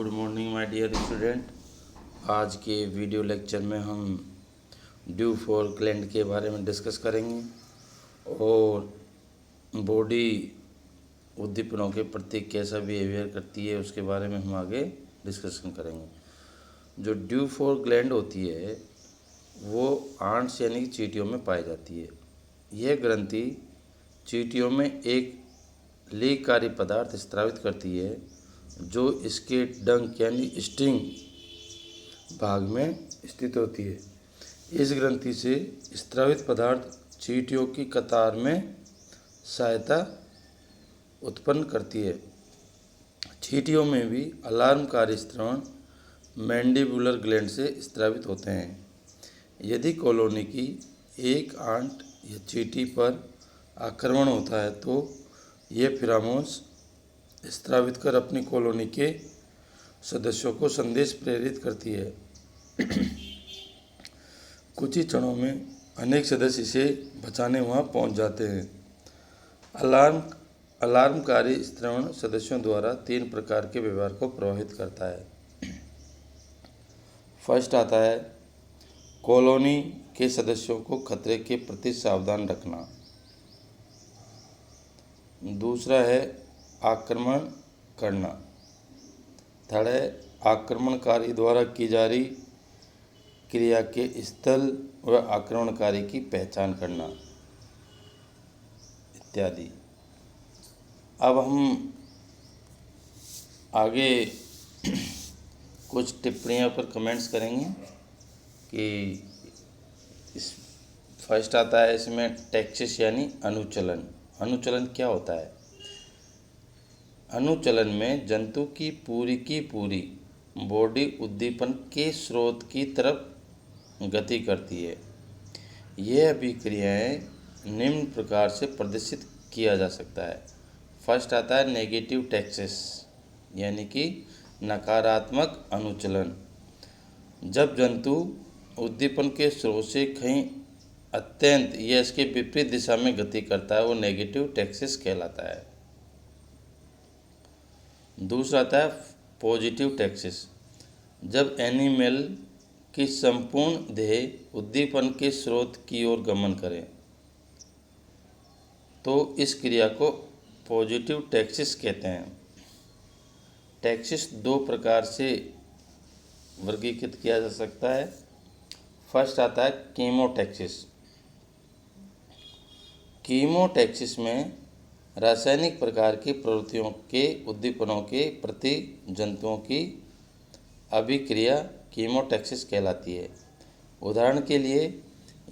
Good morning my dear student. आज के video lecture में हम ड्यू फॉर ग्लैंड के बारे में डिस्कस करेंगे और बॉडी उद्दीपनों के प्रति कैसा बिहेवियर करती है उसके बारे में हम आगे डिस्कशन करेंगे। जो ड्यू फॉर ग्लैंड होती है वो आंट्स यानी कि चींटियों में पाई जाती है। यह ग्रंथि चींटियों में एक लेखकारी पदार्थ स्रावित करती है जो इसके डंक यानी स्टिंग भाग में स्थित होती है। इस ग्रंथि से स्रावित पदार्थ चींटियों की कतार में सहायता उत्पन्न करती है। चींटियों में भी अलार्मकारी स्रवण मैंडिबुलर ग्लैंड से स्रावित होते हैं। यदि कॉलोनी की एक आंट या चींटी पर आक्रमण होता है तो यह फिरामोन्स स्रावित कर अपनी कॉलोनी के सदस्यों को संदेश प्रेरित करती है। कुछ ही क्षणों में अनेक सदस्य इसे बचाने वहां पहुंच जाते हैं। अलार्मकारी स्रवण सदस्यों द्वारा 3 प्रकार के व्यवहार को प्रभावित करता है। फर्स्ट आता है कॉलोनी के सदस्यों को खतरे के प्रति सावधान रखना। दूसरा है आक्रमण करना। थर्ड है आक्रमणकारी द्वारा की जा रही क्रिया के स्थल व आक्रमणकारी की पहचान करना इत्यादि। अब हम आगे कुछ टिप्पणियों पर कमेंट्स करेंगे कि इस फर्स्ट आता है इसमें टैक्सिस यानी अनुचलन। अनुचलन क्या होता है? अनुचलन में जंतु की पूरी बॉडी उद्दीपन के स्रोत की तरफ गति करती है। यह अभिक्रियाएं निम्न प्रकार से प्रदर्शित किया जा सकता है। फर्स्ट आता है नेगेटिव टैक्सिस यानी कि नकारात्मक अनुचलन। जब जंतु उद्दीपन के स्रोत से कहीं अत्यंत या इसके विपरीत दिशा में गति करता है वो नेगेटिव टैक्सिस कहलाता है। दूसरा आता है पॉजिटिव टैक्सिस। जब एनिमल की संपूर्ण देह उद्दीपन के स्रोत की ओर गमन करे तो इस क्रिया को पॉजिटिव टैक्सिस कहते हैं। टैक्सिस 2 प्रकार से वर्गीकृत किया जा सकता है। फर्स्ट आता है कीमोटैक्सिस। कीमोटैक्सिस में रासायनिक प्रकार की प्रवृत्तियों के उद्दीपनों के प्रति जंतुओं की अभिक्रिया कीमोटैक्सिस कहलाती है। उदाहरण के लिए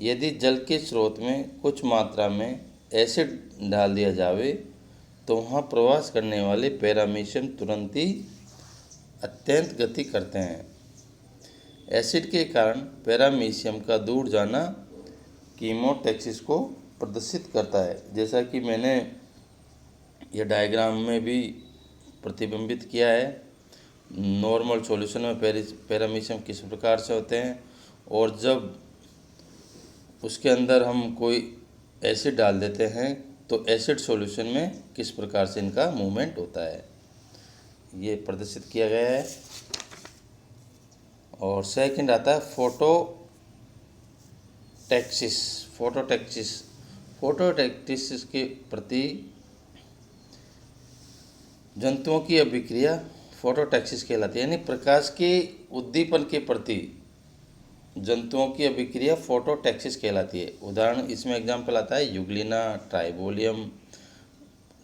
यदि जल के स्रोत में कुछ मात्रा में एसिड डाल दिया जावे तो वहाँ प्रवास करने वाले पैरामीशियम तुरंत ही अत्यंत गति करते हैं। एसिड के कारण पैरामीशियम का दूर जाना कीमोटैक्सिस को प्रदर्शित करता है। जैसा कि मैंने यह डायग्राम में भी प्रतिबिंबित किया है। नॉर्मल सॉल्यूशन में पैरामीशियम किस प्रकार से होते हैं और जब उसके अंदर हम कोई एसिड डाल देते हैं तो एसिड सॉल्यूशन में किस प्रकार से इनका मूवमेंट होता है ये प्रदर्शित किया गया है। और सेकंड आता है फोटोटैक्सिस के प्रति जंतुओं की अभिक्रिया फोटोटैक्सिस कहलाती है। यानी प्रकाश के उद्दीपन के प्रति जंतुओं की अभिक्रिया फोटोटैक्सिस कहलाती है। उदाहरण इसमें एग्जाम्पल आता है यूग्लिना,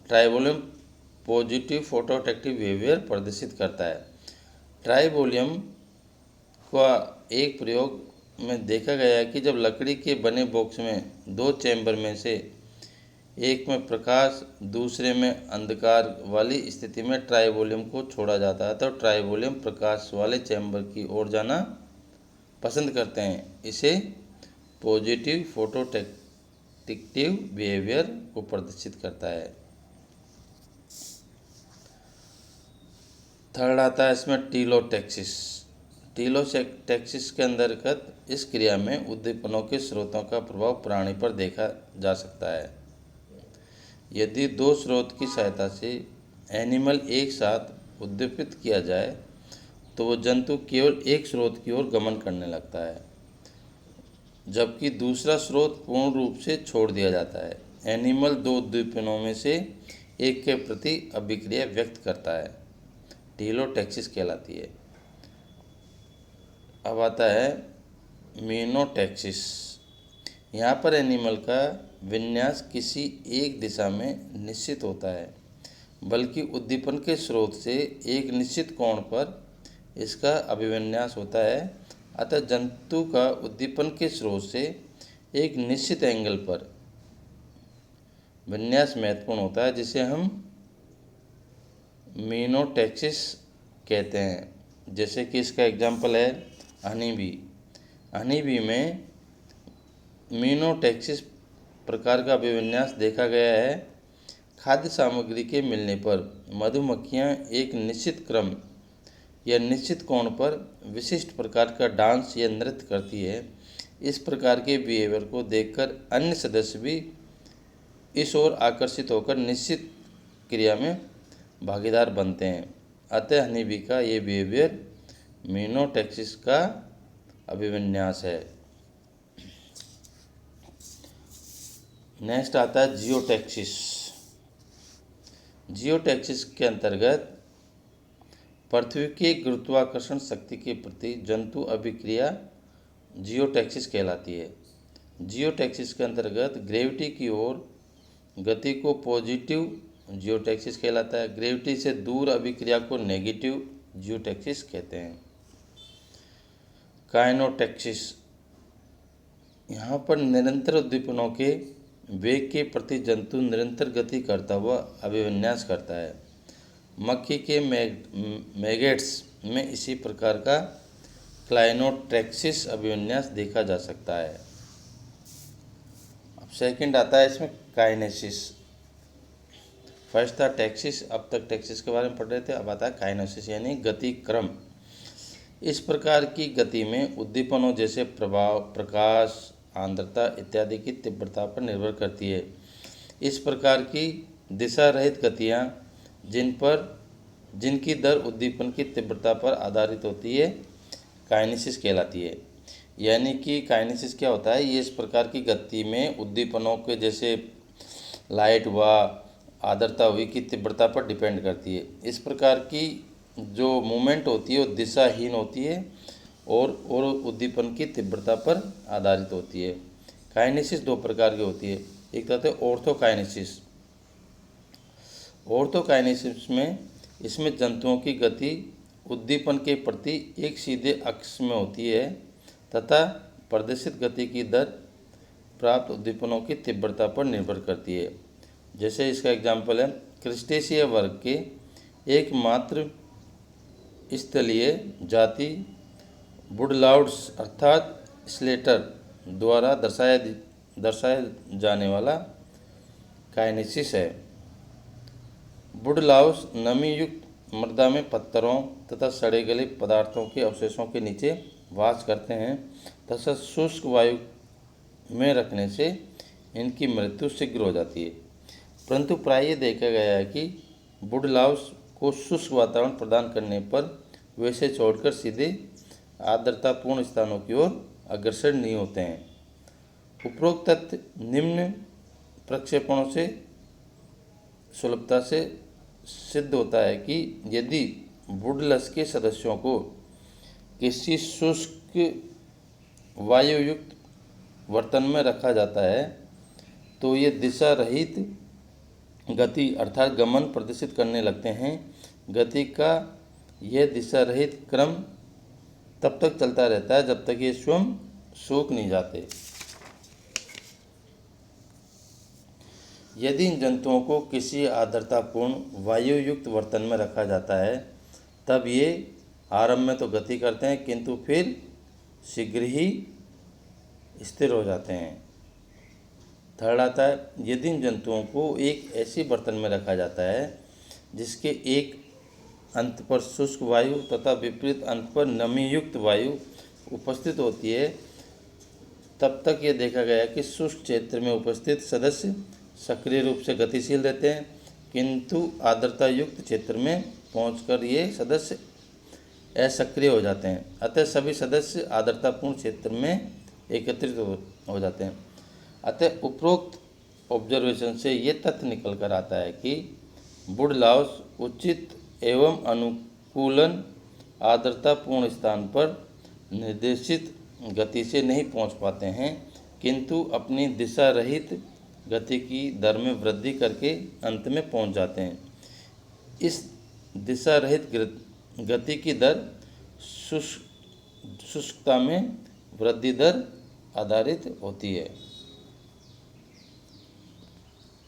ट्राइबोलियम पॉजिटिव फोटोटैक्टिव बिहेवियर प्रदर्शित करता है। ट्राइबोलियम का एक प्रयोग में देखा गया है कि जब लकड़ी के बने बॉक्स में 2 चैम्बर में से एक में प्रकाश दूसरे में अंधकार वाली स्थिति में ट्राइबोलियम को छोड़ा जाता है तो ट्राइबोलियम प्रकाश वाले चैम्बर की ओर जाना पसंद करते हैं। इसे पॉजिटिव फोटोटैक्टिव बिहेवियर को प्रदर्शित करता है। थर्ड आता है इसमें टीलोटैक्सिस। टीलोटैक्सिस के अंतर्गत इस क्रिया में उद्दीपनों के स्रोतों का प्रभाव प्राणी पर देखा जा सकता है। यदि 2 स्रोत की सहायता से एनिमल एक साथ उद्दीपित किया जाए तो वो जंतु केवल एक स्रोत की ओर गमन करने लगता है, जबकि दूसरा स्रोत पूर्ण रूप से छोड़ दिया जाता है। एनिमल दो उद्दीपनों में से एक के प्रति अभिक्रिया व्यक्त करता है, टीलोटैक्सिस कहलाती है। अब आता है मीनोटैक्सिस। यहाँ पर एनिमल का विन्यास किसी एक दिशा में निश्चित होता है, बल्कि उद्दीपन के स्रोत से एक निश्चित कोण पर इसका अभिविन्यास होता है। अतः जंतु का उद्दीपन के स्रोत से एक निश्चित एंगल पर विन्यास महत्वपूर्ण होता है, जिसे हम मीनोटैक्सिस कहते हैं। जैसे कि इसका एग्जाम्पल है हनी बी। हनी बी में मीनोटैक्सिस प्रकार का अभिविन्यास देखा गया है। खाद्य सामग्री के मिलने पर मधुमक्खियाँ एक निश्चित क्रम या निश्चित कोण पर विशिष्ट प्रकार का डांस या नृत्य करती है। इस प्रकार के बिहेवियर को देखकर अन्य सदस्य भी इस ओर आकर्षित होकर निश्चित क्रिया में भागीदार बनते हैं। अतः हनी बी का ये बिहेवियर मीनोटैक्सिस का अभिविन्यास है। नेक्स्ट आता है जियोटैक्सिस। जियोटैक्सिस के अंतर्गत पृथ्वी की गुरुत्वाकर्षण शक्ति के प्रति जंतु अभिक्रिया जियोटैक्सिस कहलाती है। जियोटैक्सिस के अंतर्गत ग्रेविटी की ओर गति को पॉजिटिव जियोटैक्सिस कहलाता है। ग्रेविटी से दूर अभिक्रिया को नेगेटिव जियोटैक्सिस कहते हैं। काइनोटैक्सिस, यहाँ पर निरंतर उद्दीपनों के वेग के प्रति जंतु निरंतर गति करता हुआ अभिविन्यास करता है। मक्खी के मैगेट्स में इसी प्रकार का क्लाइनोटैक्सिस अभिविन्यास देखा जा सकता है। अब सेकंड आता है इसमें काइनेसिस। फर्स्ट था टैक्सिस, अब तक टैक्सिस के बारे में पढ़ रहे थे। अब आता है काइनेसिस यानी गति क्रम। इस प्रकार की गति में उद्दीपनों जैसे प्रभाव, प्रकाश, आर्द्रता इत्यादि की तीव्रता पर निर्भर करती है। इस प्रकार की दिशा रहित गतियाँ जिनकी दर उद्दीपन की तीव्रता पर आधारित होती है काइनेसिस कहलाती है। यानी कि काइनेसिस क्या होता है, ये इस प्रकार की गति में उद्दीपनों के जैसे लाइट व आर्द्रता हुई की तीव्रता पर डिपेंड करती है। इस प्रकार की जो मूवमेंट होती है वो दिशाहीन होती है और उद्दीपन की तीव्रता पर आधारित होती है। काइनेसिस दो प्रकार की होती है। एक तरह से ऑर्थोकाइनेसिस। ऑर्थोकाइनेसिस में इसमें जंतुओं की गति उद्दीपन के प्रति एक सीधे अक्ष में होती है तथा प्रदर्शित गति की दर प्राप्त उद्दीपनों की तीव्रता पर निर्भर करती है। जैसे इसका एग्जाम्पल है क्रिस्टेशिया वर्ग के एकमात्र स्थलीय जाति वुडलाउड्स अर्थात स्लेटर द्वारा दर्शाया जाने वाला काइनेसिस है। वुडलाउस नमी युक्त मृदा में पत्थरों तथा सड़े गले पदार्थों के अवशेषों के नीचे वास करते हैं तथा शुष्क वायु में रखने से इनकी मृत्यु शीघ्र हो जाती है। परंतु प्राय ये देखा गया है कि वुडलाउस को शुष्क वातावरण प्रदान करने पर वे इसे छोड़कर सीधे आर्द्रतापूर्ण स्थानों की ओर अग्रसर नहीं होते हैं। उपरोक्त तथ्य निम्न प्रक्षेपणों से सुलभता से सिद्ध होता है कि यदि वुडलस के सदस्यों को किसी शुष्क वायुयुक्त बर्तन में रखा जाता है तो ये दिशा रहित गति अर्थात गमन प्रदर्शित करने लगते हैं। गति का यह दिशा रहित क्रम तब तक चलता रहता है जब तक ये स्वयं सूख नहीं जाते। यदि इन जंतुओं को किसी आर्द्रतापूर्ण वायुयुक्त बर्तन में रखा जाता है तब ये आरंभ में तो गति करते हैं किंतु फिर शीघ्र ही स्थिर हो जाते हैं। थर्ड आता है यदि इन जंतुओं को एक ऐसी बर्तन में रखा जाता है जिसके एक अंत पर शुष्क वायु तथा विपरीत अंत पर नमी युक्त वायु उपस्थित होती है तब तक ये देखा गया कि शुष्क क्षेत्र में उपस्थित सदस्य सक्रिय रूप से गतिशील रहते हैं किंतु आर्द्रता युक्त क्षेत्र में पहुंचकर ये सदस्य असक्रिय हो जाते हैं। अतः सभी सदस्य आर्द्रतापूर्ण क्षेत्र में एकत्रित हो जाते हैं। अतः उपरोक्त ऑब्जर्वेशन से ये तथ्य निकल कर आता है कि वुडलाउस उचित एवं अनुकूलन आर्द्रतापूर्ण स्थान पर निर्देशित गति से नहीं पहुंच पाते हैं, किंतु अपनी दिशा रहित गति की दर में वृद्धि करके अंत में पहुंच जाते हैं। इस दिशा रहित गति की दर शुष्कता में वृद्धि दर आधारित होती है।